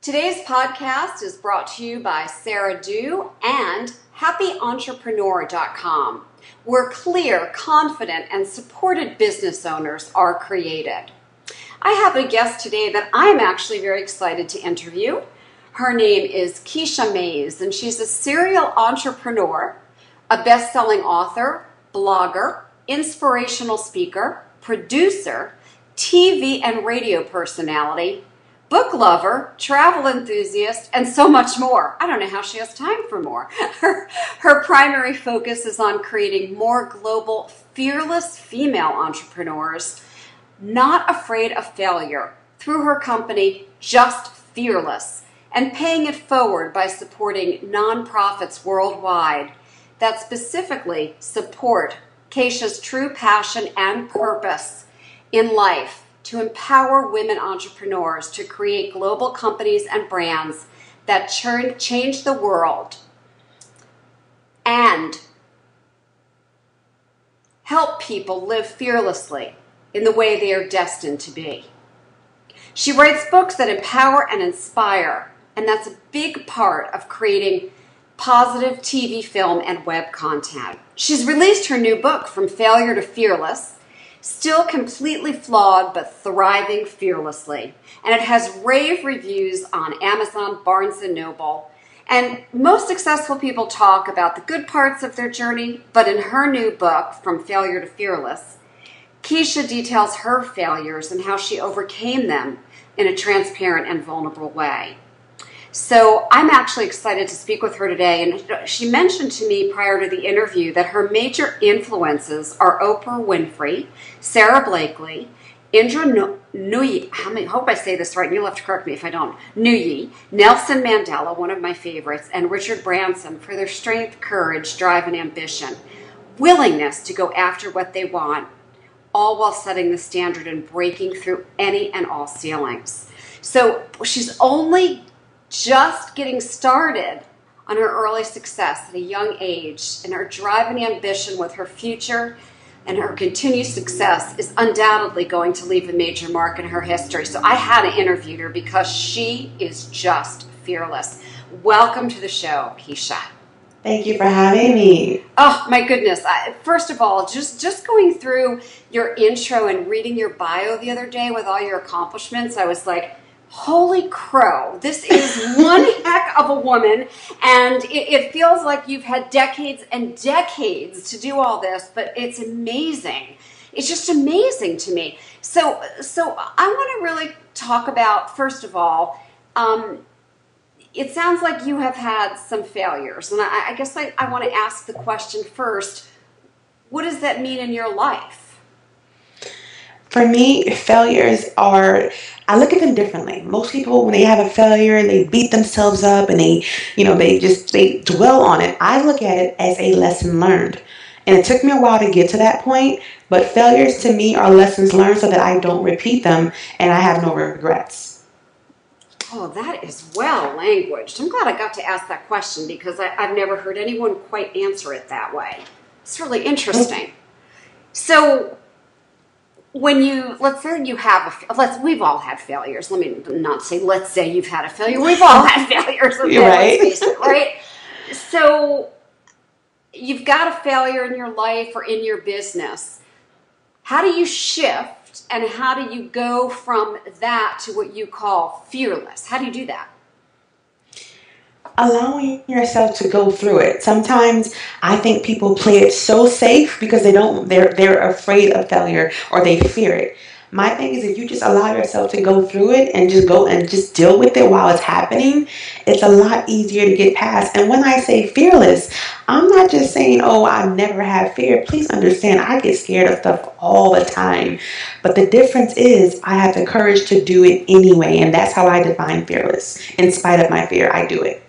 Today's podcast is brought to you by Sara Do and HappyEntrepreneur.com, where clear, confident, and supported business owners are created. I have a guest today that I'm actually very excited to interview. Her name is Kisha Mays, and she's a serial entrepreneur, a best-selling author, blogger, inspirational speaker, producer, TV and radio personality, book lover, travel enthusiast, and so much more. I don't know how she has time for more. Her primary focus is on creating more global, fearless female entrepreneurs, not afraid of failure, through her company, Just Fearless, and paying it forward by supporting nonprofits worldwide that specifically support Kisha's true passion and purpose in life, to empower women entrepreneurs to create global companies and brands that change the world and help people live fearlessly in the way they are destined to be. She writes books that empower and inspire, and that's a big part of creating positive TV, film, and web content. She's released her new book, From Failure to Fearless, still completely flawed but thriving fearlessly. And it has rave reviews on Amazon, Barnes & Noble. And most successful people talk about the good parts of their journey, but in her new book, From Failure to Fearless, Kisha details her failures and how she overcame them in a transparent and vulnerable way. So I'm actually excited to speak with her today, and she mentioned to me prior to the interview that her major influences are Oprah Winfrey, Sara Blakely, Indra Nooyi, I hope I say this right, and you'll have to correct me if I don't, Nooyi, Nelson Mandela, one of my favorites, and Richard Branson for their strength, courage, drive, and ambition, willingness to go after what they want, all while setting the standard and breaking through any and all ceilings. So she's only just getting started on her early success at a young age, and her drive and ambition with her future and her continued success is undoubtedly going to leave a major mark in her history. So I had to interview her because she is just fearless. Welcome to the show, Kisha. Thank you for having me. Oh my goodness. First of all, just going through your intro and reading your bio the other day with all your accomplishments, I was like, holy crow, this is one heck of a woman, and it feels like you've had decades and decades to do all this, but it's amazing. It's just amazing to me. So I want to really talk about, first of all, it sounds like you have had some failures, and I guess I want to ask the question first, what does that mean in your life? For me, failures are, I look at them differently. Most people, when they have a failure, they beat themselves up and they dwell on it. I look at it as a lesson learned. And it took me a while to get to that point, but failures to me are lessons learned so that I don't repeat them and I have no regrets. Oh, that is well languaged. I'm glad I got to ask that question because I've never heard anyone quite answer it that way. It's really interesting. So, when let's say you have we've all had failures. Let me not say, let's say you've had a failure. We've all had failures. Okay, right. Let's face it, right? So you've got a failure in your life or in your business. How do you shift and how do you go from that to what you call fearless? How do you do that? Allowing yourself to go through it. Sometimes I think people play it so safe because they're afraid of failure or they fear it. My thing is, if you just allow yourself to go through it and just go and just deal with it while it's happening, it's a lot easier to get past. And when I say fearless, I'm not just saying, oh, I never have fear. Please understand, I get scared of stuff all the time. But the difference is I have the courage to do it anyway. And that's how I define fearless. In spite of my fear, I do it.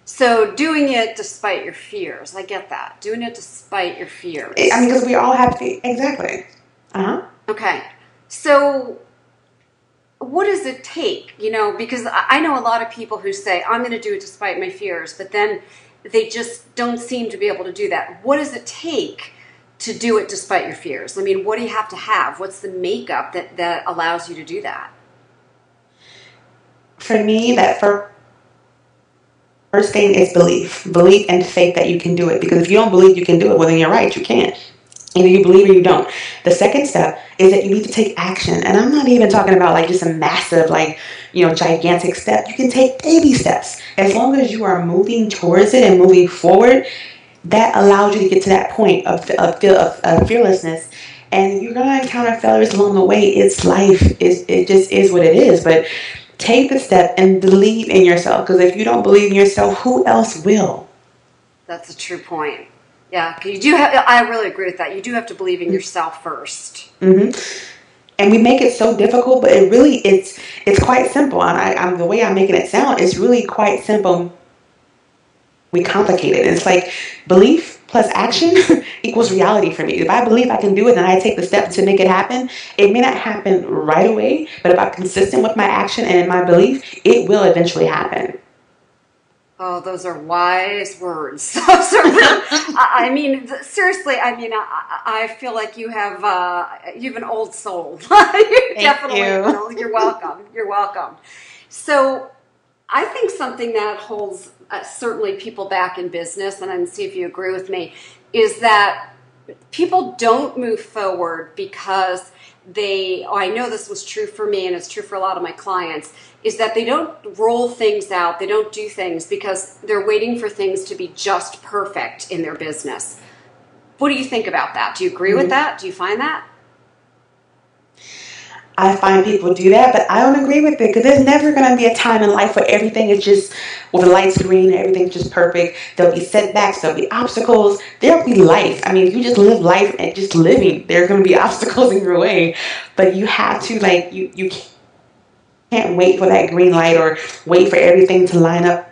So doing it despite your fears. I get that. Doing it despite your fears. I mean, because we all have fear. Exactly. Uh-huh. Okay. So what does it take? Because I know a lot of people who say, I'm going to do it despite my fears, but then they just don't seem to be able to do that. What does it take to do it despite your fears? I mean, what do you have to have? What's the makeup that allows you to do that? For for me, that first thing is belief and faith that you can do it. Because if you don't believe you can do it, well, then you're right, you can't. Either you believe or you don't. The second step is that you need to take action. And I'm not even talking about like just a massive, like, gigantic step. You can take baby steps. As long as you are moving towards it and moving forward, that allows you to get to that point of fearlessness. And you're going to encounter failures along the way. It's life. It just is what it is. But take the step and believe in yourself. Because if you don't believe in yourself, who else will? That's a true point. Yeah, because you do have, I really agree with that. You do have to believe in yourself first. Mm-hmm. And we make it so difficult, but it's quite simple. And I'm the way I'm making it sound, it's really quite simple. We complicate it. It's like belief plus action equals reality for me. If I believe I can do it and I take the steps to make it happen, it may not happen right away, but if I'm consistent with my action and in my belief, it will eventually happen. Oh, those are wise words. I mean, seriously, I feel like you have an old soul. You're welcome. You're welcome. So I think something that holds certainly people back in business, and see if you agree with me, is that people don't move forward because I know this was true for me and it's true for a lot of my clients, is that they don't roll things out, they don't do things because they're waiting for things to be just perfect in their business. What do you think about that? Do you agree with that? Do you find that? I find people do that, but I don't agree with it because there's never going to be a time in life where everything is just, the light's green and everything's just perfect. There'll be setbacks, there'll be obstacles, there'll be life. I mean, if you just live life and just living, there are going to be obstacles in your way, but you have to, you can't wait for that green light or wait for everything to line up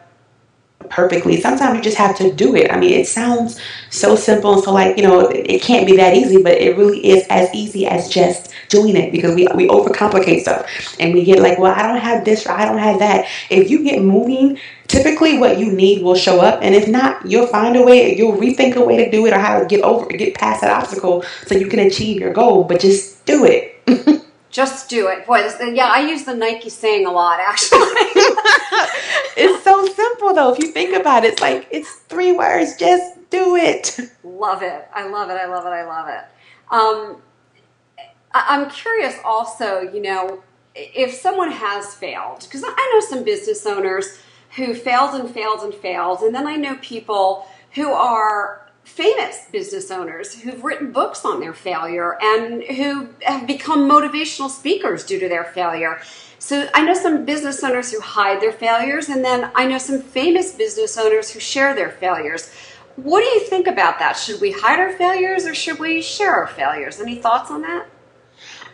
perfectly. Sometimes you just have to do it. I mean, it sounds so simple and so it can't be that easy, but it really is as easy as just doing it because we overcomplicate stuff and we get like, well, I don't have this or I don't have that. If you get moving, typically what you need will show up, and if not, you'll find a way, you'll rethink a way to do it or how to get past that obstacle so you can achieve your goal, but just do it. Just do it. Boy, I use the Nike saying a lot, actually. It's so simple, though. If you think about it, it's 3 words. Just do it. Love it. I love it. I love it. I love it. I'm curious also, if someone has failed, because I know some business owners who failed and failed and failed, and then I know people who are famous business owners who've written books on their failure and who have become motivational speakers due to their failure. So I know some business owners who hide their failures, and then I know some famous business owners who share their failures. What do you think about that? Should we hide our failures or should we share our failures? Any thoughts on that?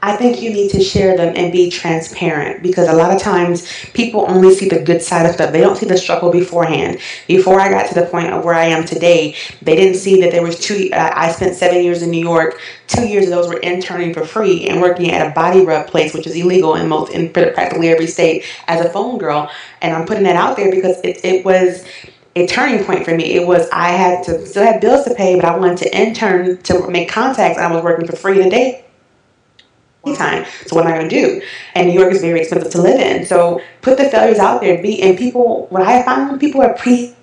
I think you need to share them and be transparent because a lot of times people only see the good side of stuff. They don't see the struggle beforehand. Before I got to the point of where I am today, they didn't see that there was I spent 7 years in New York. 2 years of those were interning for free and working at a body rub place, which is illegal in practically every state, as a phone girl. And I'm putting that out there because it was a turning point for me. It was, I had to still have bills to pay, but I wanted to intern to make contacts. And I was working for free in a day. Time. So what am I going to do? And New York is very expensive to live in. So put the failures out there. What I find when people appreciate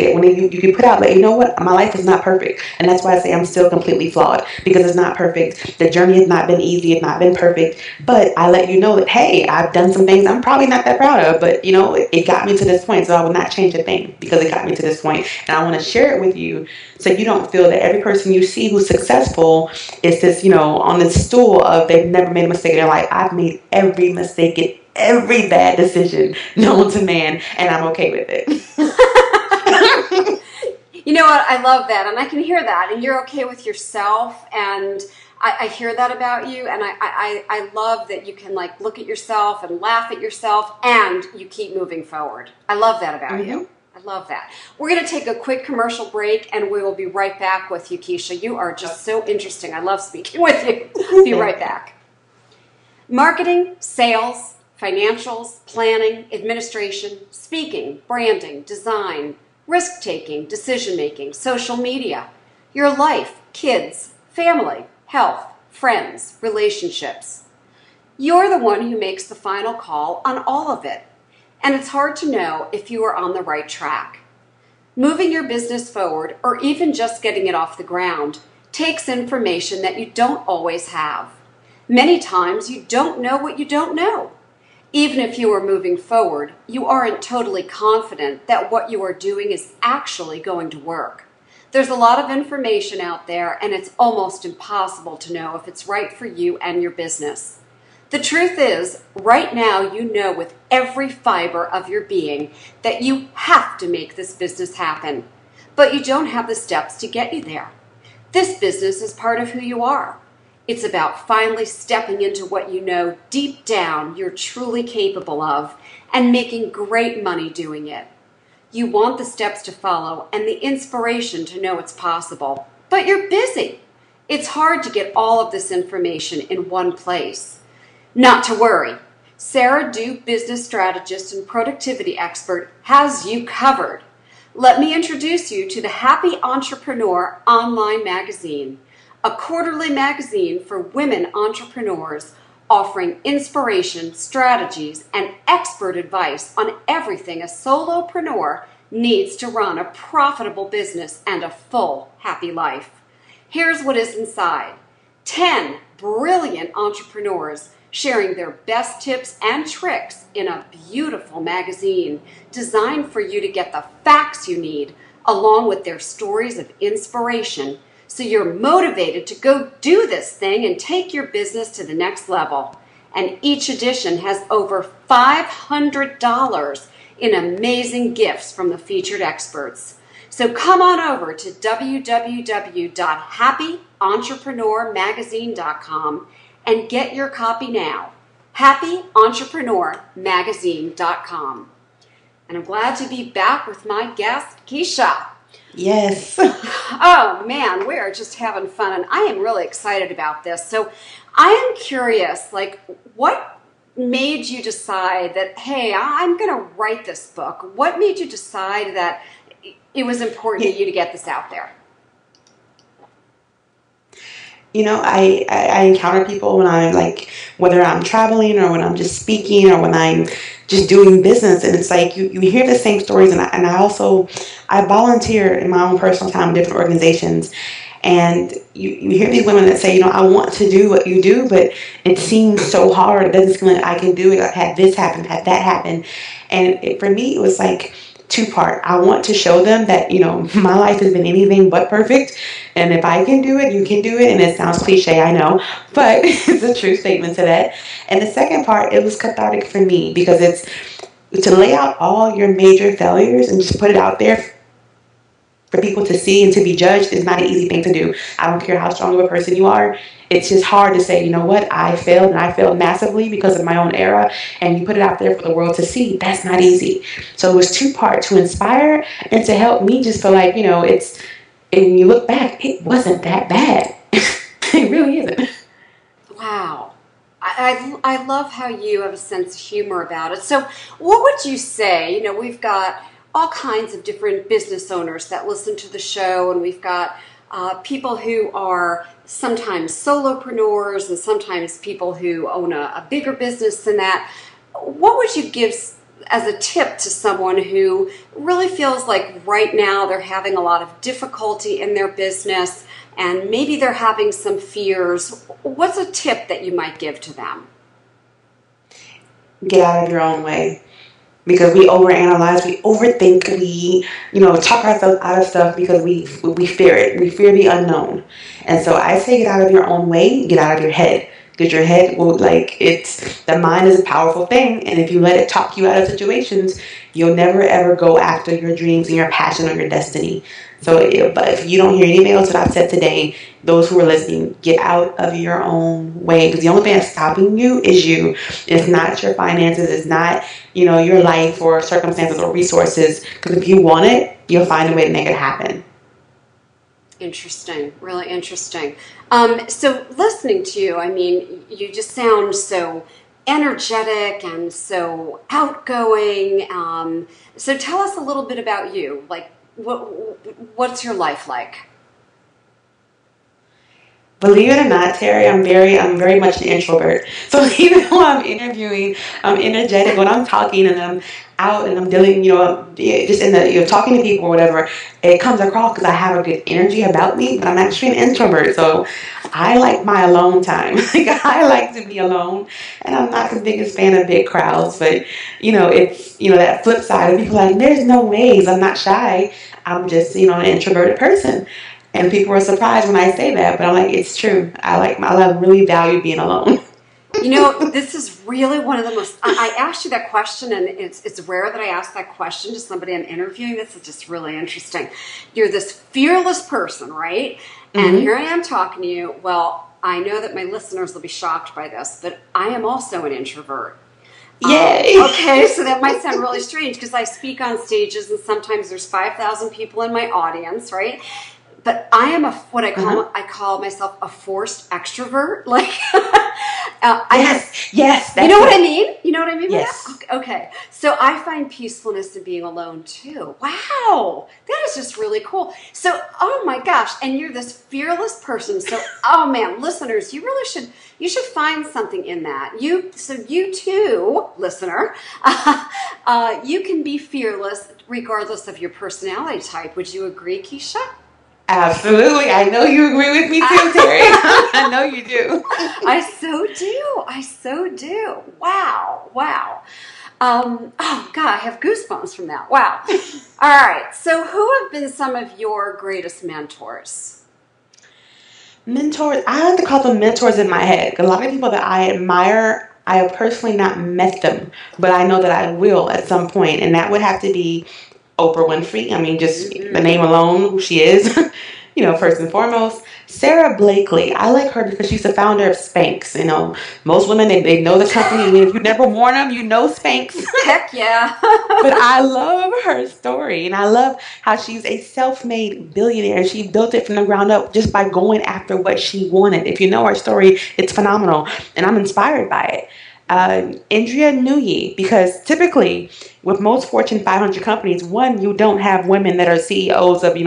it, when you can put out that, you know what, my life is not perfect. And that's why I say I'm still completely flawed because it's not perfect. The journey has not been easy. It's not been perfect. But I let you know that, hey, I've done some things I'm probably not that proud of, but it got me to this point. So I will not change a thing because it got me to this point. And I want to share it with you so you don't feel that every person you see who's successful is this, on this stool of they've never made a mistake in their life. I've made every mistake and every bad decision known to man, and I'm okay with it. You know what? I love that, and I can hear that, and you're okay with yourself, and I hear that about you, and I love that you can look at yourself and laugh at yourself, and you keep moving forward. I love that about you. I love that. We're going to take a quick commercial break, and we will be right back with you, Kisha. You are just so interesting. I love speaking with you. Be right back. Marketing, sales, financials, planning, administration, speaking, branding, design, risk-taking, decision-making, social media, your life, kids, family, health, friends, relationships. You're the one who makes the final call on all of it. And it's hard to know if you are on the right track. Moving your business forward, or even just getting it off the ground, takes information that you don't always have. Many times you don't know what you don't know. Even if you are moving forward, you aren't totally confident that what you are doing is actually going to work. There's a lot of information out there, and it's almost impossible to know if it's right for you and your business. The truth is, right now you know with every fiber of your being that you have to make this business happen, but you don't have the steps to get you there. This business is part of who you are. It's about finally stepping into what you know deep down you're truly capable of and making great money doing it. You want the steps to follow and the inspiration to know it's possible, but you're busy. It's hard to get all of this information in one place. Not to worry. Sara Blakely, business strategist and productivity expert, has you covered. Let me introduce you to the Happy Entrepreneur online magazine, a quarterly magazine for women entrepreneurs offering inspiration, strategies, and expert advice on everything a solopreneur needs to run a profitable business and a full, happy life. Here's what is inside. 10 brilliant entrepreneurs sharing their best tips and tricks in a beautiful magazine designed for you to get the facts you need, along with their stories of inspiration, so you're motivated to go do this thing and take your business to the next level. And each edition has over $500 in amazing gifts from the featured experts. So come on over to www.happyentrepreneurmagazine.com and get your copy now. happyentrepreneurmagazine.com. And I'm glad to be back with my guest, Kisha. Yes. Oh man, we are just having fun, and I am really excited about this. So I am curious, like, what made you decide that, hey, I'm going to write this book? What made you decide that it was important to you to get this out there? You know, I encounter people when I'm like, whether I'm traveling or when I'm just speaking or when I'm just doing business, and it's like you hear the same stories, and I volunteer in my own personal time in different organizations, and you hear these women that say, I want to do what you do, but it seems so hard. It doesn't seem like I can do it. I've had this happen, had that happen, and for me, it was like two-part. I want to show them that, my life has been anything but perfect. And if I can do it, you can do it. And it sounds cliche, I know, but it's a true statement to that. And the second part, it was cathartic for me because it's to lay out all your major failures and just put it out there for people to see and to be judged is not an easy thing to do. I don't care how strong of a person you are. It's just hard to say, you know what, I failed, and I failed massively because of my own error, and you put it out there for the world to see. That's not easy. So it was two-part, to inspire and to help me just feel like, and when you look back, it wasn't that bad. It really isn't. Wow. I love how you have a sense of humor about it. So what would you say, we've got all kinds of different business owners that listen to the show, and we've got people who are sometimes solopreneurs and sometimes people who own a bigger business than that. What would you give as a tip to someone who really feels like right now they're having a lot of difficulty in their business and maybe they're having some fears? What's a tip that you might give to them? Get out of your own way. Because we overanalyze, we overthink, we, talk ourselves out of stuff because we fear it. We fear the unknown. And so I say get out of your own way, get out of your head. Because your head will, the mind is a powerful thing. And if you let it talk you out of situations, you'll never ever go after your dreams and your passion or your destiny. So, but if you don't hear anything else that I've said today, those who are listening, get out of your own way. Because the only thing that's stopping you is you. It's not your finances. It's not, your life or circumstances or resources. Because if you want it, you'll find a way to make it happen. Interesting. Really interesting. So listening to you, you just sound so energetic and so outgoing. So tell us a little bit about you. What's your life like? Believe it or not, Terry, I'm very much an introvert. So even when I'm interviewing, I'm energetic when I'm talking and I'm out and I'm dealing, just in the, talking to people or whatever. It comes across because I have a good energy about me, but I'm actually an introvert. So I like my alone time. Like I like to be alone, and I'm not the biggest fan of big crowds. But it's that flip side of people like, there's no ways. I'm not shy. I'm just an introverted person. And people are surprised when I say that, but I'm like, it's true. I really value being alone. This is really one of the most, I asked you that question, and it's rare that I ask that question to somebody I'm interviewing. This is just really interesting. You're this fearless person, right? And here I am talking to you. Well, I know that my listeners will be shocked by this, but I am also an introvert. Yay! Okay, so that might sound really strange because I speak on stages and sometimes there's 5,000 people in my audience, right? But I am I call myself a forced extrovert. Like, yes. You know what I mean? You know what I mean? Yes. By that? Okay. So I find peacefulness in being alone too. Wow, that is just really cool. So, oh my gosh, and you're this fearless person. So, oh man, listeners, you should find something in that. You too, listener, you can be fearless regardless of your personality type. Would you agree, Kisha? Absolutely. I know you agree with me too, Terry. I know you do. I so do. Wow. Oh, God, I have goosebumps from that. Wow. All right. So who have been some of your greatest mentors? Mentors, I like to call them mentors in my head. A lot of people that I admire, I have personally not met them, but I know that I will at some point, and that would have to be Oprah Winfrey. I mean, just the name alone, who she is, first and foremost. Sara Blakely, I like her because she's the founder of Spanx. Most women, they know the company. I mean, if you've never worn them, you know Spanx. Heck yeah. But I love her story, and I love how she's a self-made billionaire. She built it from the ground up just by going after what she wanted. If you know her story, it's phenomenal, and I'm inspired by it. Indra Nooyi, because typically with most Fortune 500 companies, one, you don't have women that are CEOs of,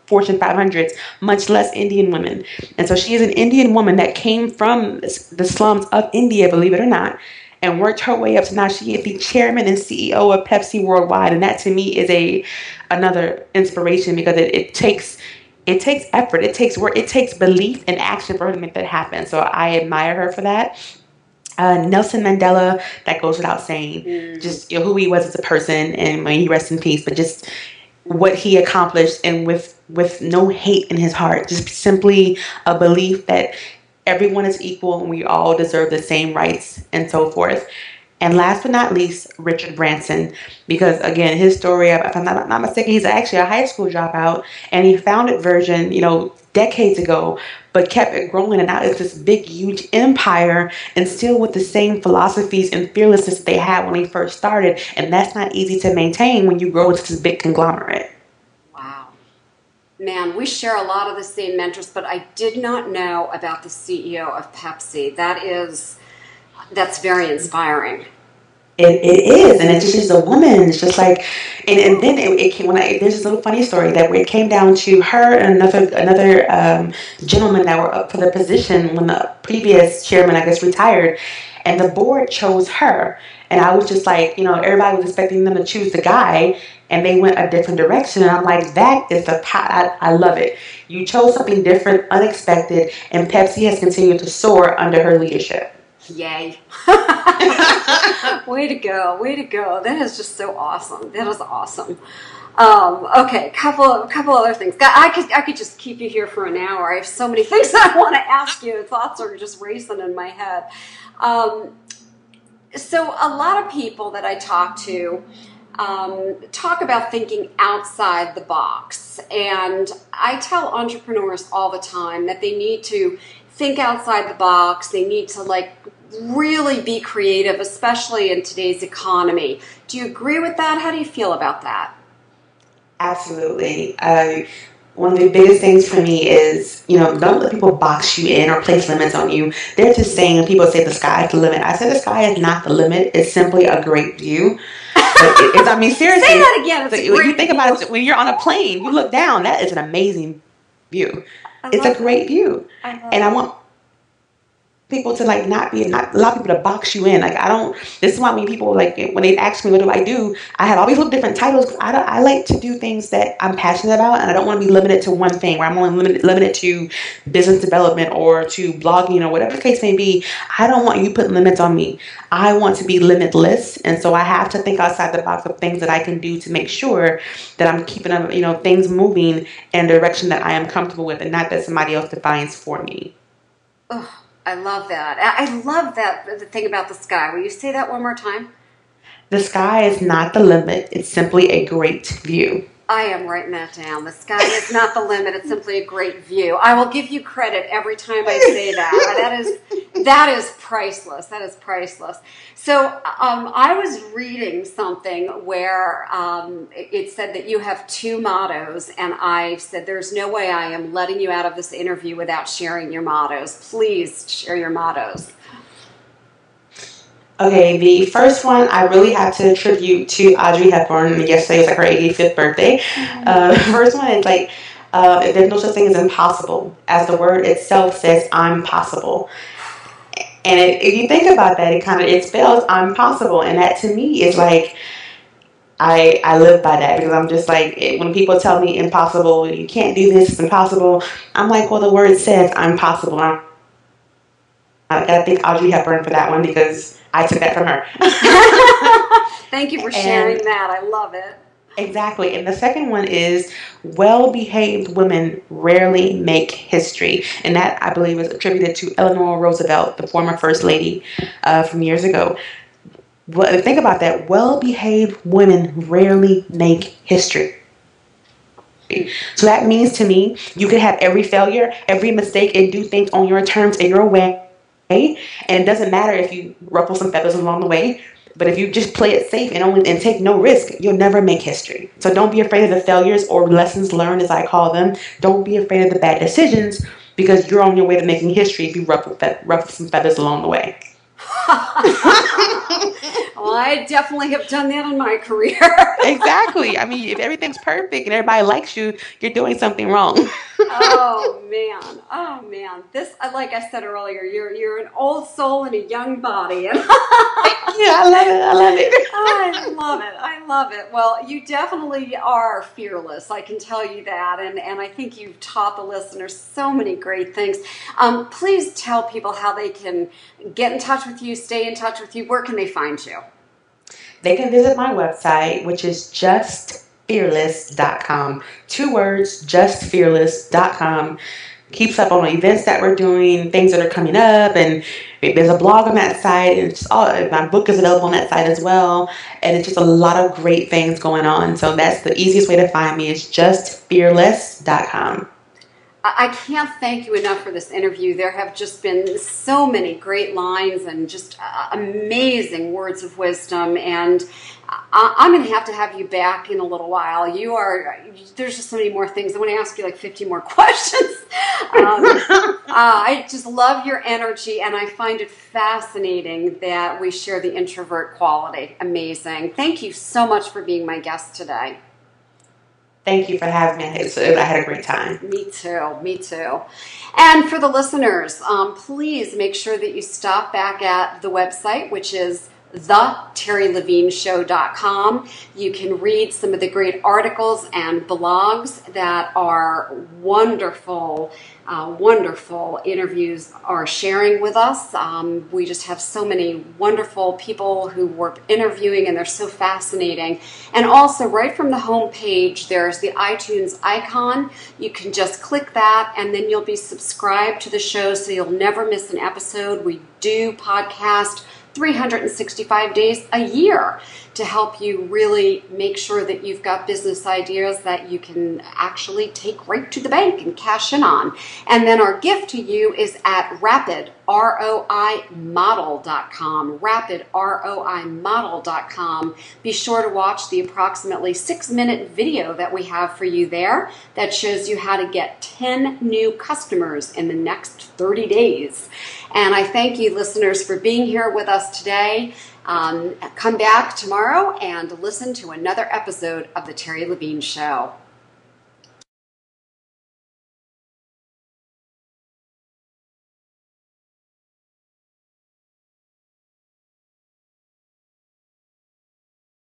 Fortune 500s, much less Indian women. And so she is an Indian woman that came from the slums of India, believe it or not, and worked her way up to now she is the chairman and CEO of Pepsi Worldwide. And that to me is another inspiration because it takes effort, it takes work, it takes belief and action for her to make that happen. So I admire her for that. Nelson Mandela, that goes without saying, just who he was as a person, and may he rest in peace, but just what he accomplished, and with no hate in his heart, just simply a belief that everyone is equal and we all deserve the same rights and so forth. And last but not least, Richard Branson, because again, his story, if I'm not mistaken, he's actually a high school dropout, and he founded Virgin, decades ago, but kept it growing, and now it's this big, huge empire, and still with the same philosophies and fearlessness that they had when they first started. And that's not easy to maintain when you grow into this big conglomerate. Wow. Man, we share a lot of the same mentors, but I did not know about the CEO of Pepsi. That's very inspiring. It is, and it's just she's a woman. It's just like, and then it came there's this little funny story that where it came down to her and another gentleman that were up for the position when the previous chairman, I guess, retired, and the board chose her. And I was just like, everybody was expecting them to choose the guy, and they went a different direction. And I'm like, that is I love it. You chose something different, unexpected, and Pepsi has continued to soar under her leadership. Yay. Way to go. That is just so awesome. That is awesome. Okay, couple other things. I could just keep you here for an hour. I have so many things that I want to ask you. Thoughts are just racing in my head. So a lot of people that I talk to talk about thinking outside the box. And I tell entrepreneurs all the time that they need to think outside the box. They need to really be creative, especially in today's economy. Do you agree with that? How do you feel about that? Absolutely. One of the biggest things for me is, don't let people box you in or place limits on you. They're just saying, people say the sky is the limit. I say the sky is not the limit. It's simply a great view. Seriously. Say that again. When you think about it, when you're on a plane, you look down, that is an amazing view. It's a great view. And I it. want people to like not allow people to box you in. Like I don't. This is why when people like when they ask me what do, I have all these little different titles. I like to do things that I'm passionate about, and I don't want to be limited to one thing. Where I'm only limited to business development or to blogging or whatever the case may be. I don't want you putting limits on me. I want to be limitless, and so I have to think outside the box of things that I can do to make sure that I'm keeping things moving in a direction that I am comfortable with, and not that somebody else defines for me. Oh, I love that. I love that the thing about the sky. Will you say that one more time? The sky is not the limit. It's simply a great view. I am writing that down. The sky is not the limit. It's simply a great view. I will give you credit every time I say that. That is priceless. That is priceless. So I was reading something where it said that you have two mottos, and I said, there's no way I am letting you out of this interview without sharing your mottos. Please share your mottos. Okay, the first one I really have to attribute to Audrey Hepburn. Yesterday was like her 85th birthday. The first one is like, there's no such thing as impossible. As the word itself says, I'm possible. And if you think about that, it spells I'm possible. And that to me is like, I live by that, because I'm just like, when people tell me impossible, you can't do this, it's impossible. I'm like, well, the word says I'm possible. I gotta thank Audrey Hepburn for that one, because I took that from her. Thank you for sharing that. I love it. Exactly. And the second one is, well-behaved women rarely make history. And that, I believe, is attributed to Eleanor Roosevelt, the former first lady from years ago. Well, think about that. Well-behaved women rarely make history. So that means to me, you can have every failure, every mistake, and do things on your terms in your way. And it doesn't matter if you ruffle some feathers along the way, but if you just play it safe and take no risk, you'll never make history. So don't be afraid of the failures, or lessons learned, as I call them. Don't be afraid of the bad decisions, because you're on your way to making history if you ruffle some feathers along the way. Well, I definitely have done that in my career. Exactly. I mean, if everything's perfect and everybody likes you, you're doing something wrong. Oh man. This, like I said earlier, you're an old soul in a young body. Yeah, I love it. I love it. Well, you definitely are fearless. I can tell you that. And I think you've taught the listeners so many great things. Please tell people how they can get in touch with you, stay in touch with you. Where can they find you? They can visit my website, which is justfearless.com. 2 words, justfearless.com. Keeps up on the events that we're doing, things that are coming up, and there's a blog on that site, and it's all, my book is available on that site as well, and it's just a lot of great things going on. So that's the easiest way to find me, is justfearless.com. I can't thank you enough for this interview. There have just been so many great lines and just amazing words of wisdom, and I'm going to have you back in a little while. There's just so many more things. I want to ask you like 50 more questions. I just love your energy, and I find it fascinating that we share the introvert quality. Amazing. Thank you so much for being my guest today. Thank you for having me. I had a great time. Me too. And for the listeners, please make sure that you stop back at the website, which is theterrilevineshow.com. You can read some of the great articles and blogs that are wonderful interviews are sharing with us. We just have so many wonderful people who we're interviewing, and they're so fascinating. And also, right from the home page, there's the iTunes icon. You can just click that, and then you'll be subscribed to the show, so you'll never miss an episode. We do podcast 365 days a year to help you really make sure that you've got business ideas that you can actually take right to the bank and cash in on. And then our gift to you is at rapidroimodel.com. Rapidroimodel.com. Be sure to watch the approximately 6-minute video that we have for you there that shows you how to get 10 new customers in the next 30 days. And I thank you, listeners, for being here with us today. Come back tomorrow and listen to another episode of The Terri Levine Show.